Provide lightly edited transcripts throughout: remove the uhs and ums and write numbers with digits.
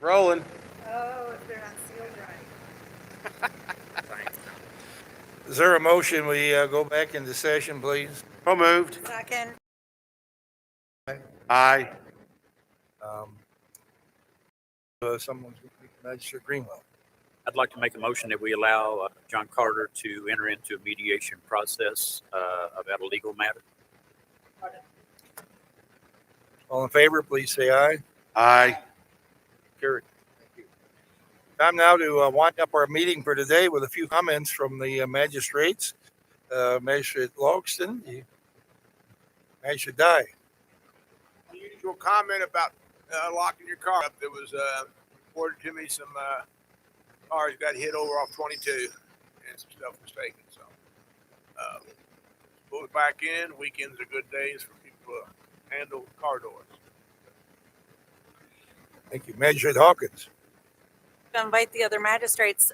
Rolling. Oh, if they're not sealed right. Is there a motion we go back into session, please? So moved. Second. Aye. Someone's Magistrate Greenwell. I'd like to make a motion that we allow John Carter to enter into a mediation process about a legal matter. All in favor, please say aye. Aye. Carried. Thank you. Time now to wind up our meeting for today with a few comments from the magistrates. Magistrate Logston, Magistrate Dye. Usual comment about locking your car up. There was reported to me some cars got hit over off 22 and some stuff was taken. So pull it back in. Weekends are good days for people to handle car doors. Thank you. Magistrate Hawkins. To invite the other magistrates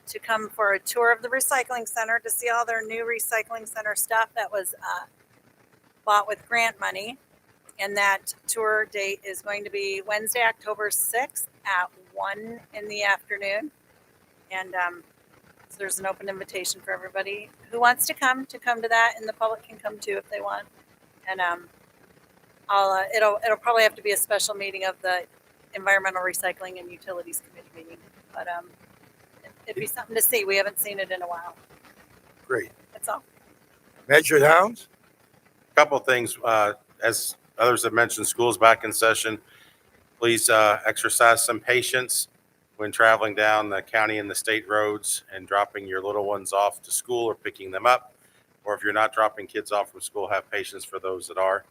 to come for a tour of the recycling center to see all their new recycling center stuff that was bought with grant money. And that tour date is going to be Wednesday, October 6th at 1 in the afternoon. And so there's an open invitation for everybody who wants to come to that, and the public can come too if they want. And it'll probably have to be a special meeting of the Environmental Recycling and Utilities Committee meeting. But it'd be something to see. We haven't seen it in a while. Great. That's all. Magistrate Hounds. Couple of things. As others have mentioned, school's back in session. Please exercise some patience when traveling down the county and the state roads and dropping your little ones off to school or picking them up. Or if you're not dropping kids off from school, have patience for those that are.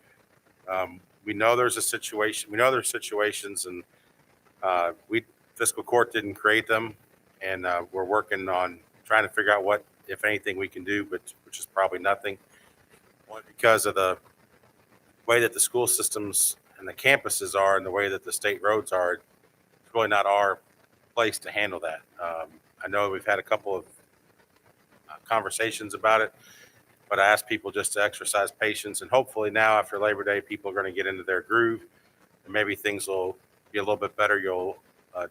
We know there's a situation. We know there's situations, and Fiscal Court didn't create them, and we're working on trying to figure out what, if anything, we can do, but which is probably nothing. Only because of the way that the school systems and the campuses are, and the way that the state roads are, it's really not our place to handle that. I know we've had a couple of conversations about it, but I ask people just to exercise patience, and hopefully now after Labor Day, people are going to get into their groove, and maybe things will be a little bit better. You'll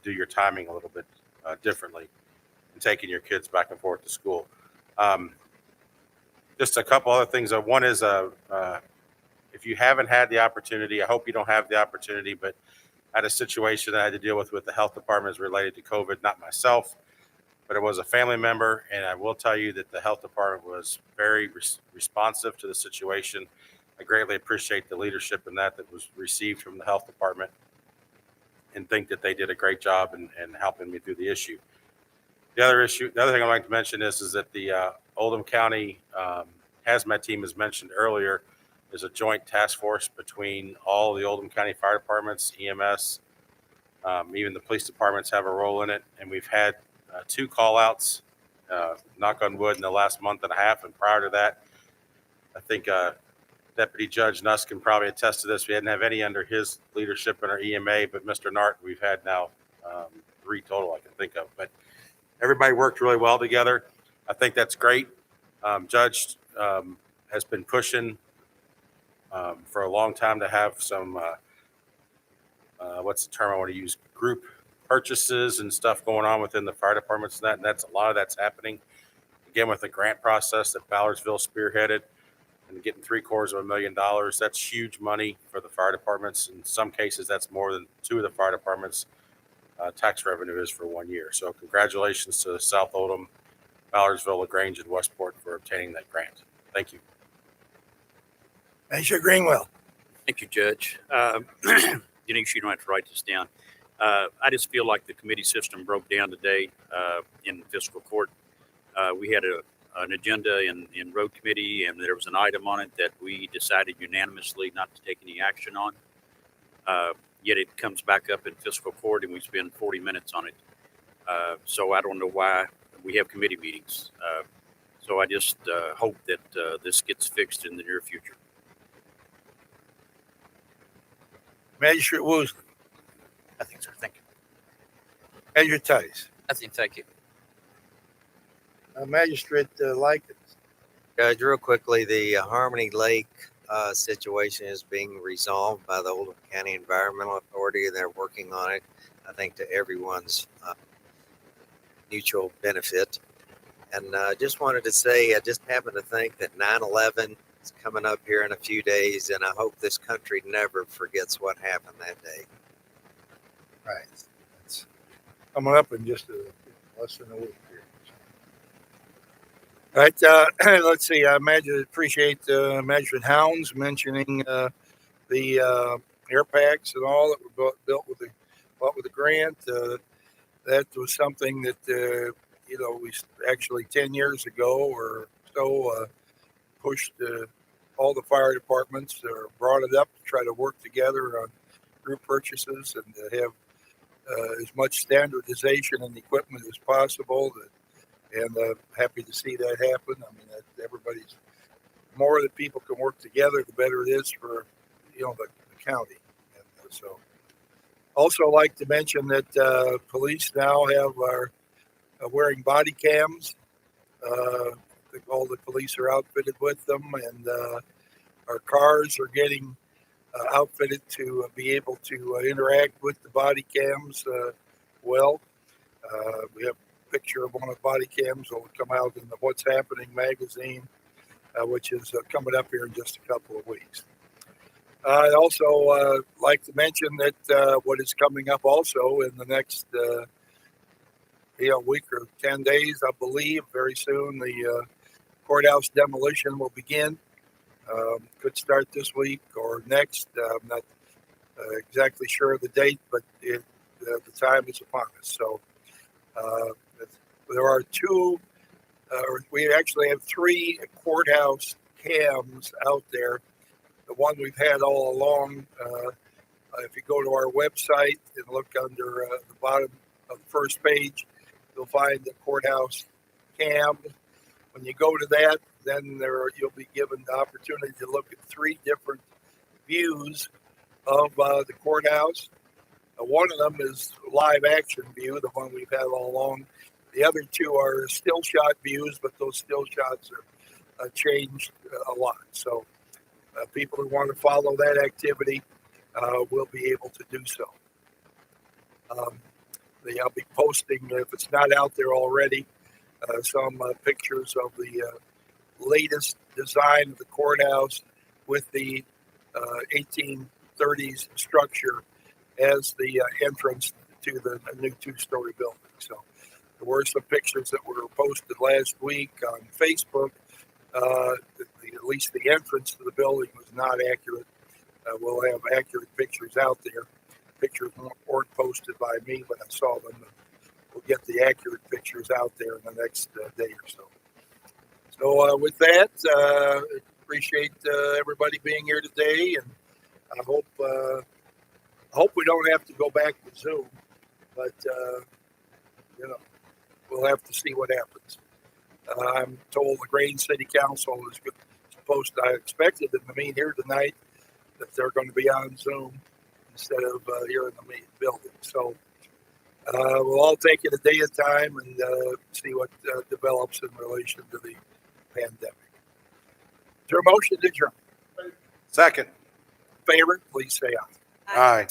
do your timing a little bit differently in taking your kids back and forth to school. Just a couple other things. One is if you haven't had the opportunity, I hope you don't have the opportunity, but I had a situation that I had to deal with the health department is related to COVID, not myself, but it was a family member. And I will tell you that the health department was very responsive to the situation. I greatly appreciate the leadership in that was received from the health department, and think that they did a great job in helping me through the issue. The other thing I'd like to mention is that the Oldham County Hazmat team, as mentioned earlier, is a joint task force between all the Oldham County fire departments, EMS, even the police departments have a role in it. And we've had 2 call outs, knock on wood, in the last month and a half. And prior to that, I think Deputy Judge Nuss can probably attest to this. We didn't have any under his leadership in our EMA, but Mr. Nart, we've had now 3 total I can think of. But everybody worked really well together. I think that's great. Judge has been pushing for a long time to have some, what's the term I want to use, group purchases and stuff going on within the fire departments, and that's a lot of that's happening. Again, with the grant process that Ballardsville spearheaded and getting $750,000, that's huge money for the fire departments. In some cases, that's more than 2 of the fire departments' tax revenue is for 1 year. So congratulations to South Oldham, Ballardsville, LaGrange, and Westport for obtaining that grant. Thank you. Magistrate Greenwell. Thank you, Judge. Denise, you don't have to write this down. I just feel like the committee system broke down today in fiscal court. We had an agenda in road committee, and there was an item on it that we decided unanimously not to take any action on. Yet it comes back up in fiscal court, and we spend 40 minutes on it. So I don't know why we have committee meetings. So I just hope that this gets fixed in the near future. Magistrate Woosley. Nothing, sir. Thank you. Magistrate Tice. Nothing. Thank you. Magistrate Likens. Judge, real quickly, the Harmony Lake situation is being resolved by the Oldham County Environmental Authority, and they're working on it. I think to everyone's mutual benefit. And just wanted to say, I just happen to think that 9/11 is coming up here in a few days, and I hope this country never forgets what happened that day. Right. It's coming up in just less than a week here. All right. Let's see. I appreciate Magistrate Hounds mentioning the air packs and all that were built with the grant. That was something that we actually 10 years ago or so pushed all the fire departments brought it up to try to work together on group purchases and to have as much standardization in the equipment as possible. And happy to see that happen. I mean, everybody's more that people can work together, the better it is for the county. And so, also like to mention that police now are wearing body cams. All the police are outfitted with them, and our cars are getting outfitted to be able to interact with the body cams well. We have a picture of one of the body cams that will come out in the What's Happening magazine, which is coming up here in just a couple of weeks. I'd also like to mention that what is coming up also in the next week or 10 days, I believe, very soon, the courthouse demolition will begin. Could start this week or next. I'm not exactly sure of the date, but the time is upon us. So there are we actually have 3 courthouse cams out there. The one we've had all along, if you go to our website and look under the bottom of the first page, you'll find the courthouse cam. When you go to that, then you'll be given the opportunity to look at 3 different views of the courthouse. One of them is live action view, the one we've had all along. The other 2 are still shot views, but those still shots are changed a lot. So people who want to follow that activity will be able to do so. I'll be posting, if it's not out there already, some pictures of the latest design of the courthouse with the 1830s structure as the entrance to the new 2-story building. So there were some pictures that were posted last week on Facebook. At least the entrance to the building was not accurate. We'll have accurate pictures out there. Pictures weren't posted by me, but I saw them. We'll get the accurate pictures out there in the next day or so. So with that, appreciate everybody being here today, and I hope we don't have to go back to Zoom, but we'll have to see what happens. I'm told the Grange City Council is supposed to, I expected them to meet here tonight, that they're going to be on Zoom instead of here in the building. So we'll all take it a day at a time and see what develops in relation to the pandemic. Is there a motion to adjourn? Second. Favor, please say aye. Aye.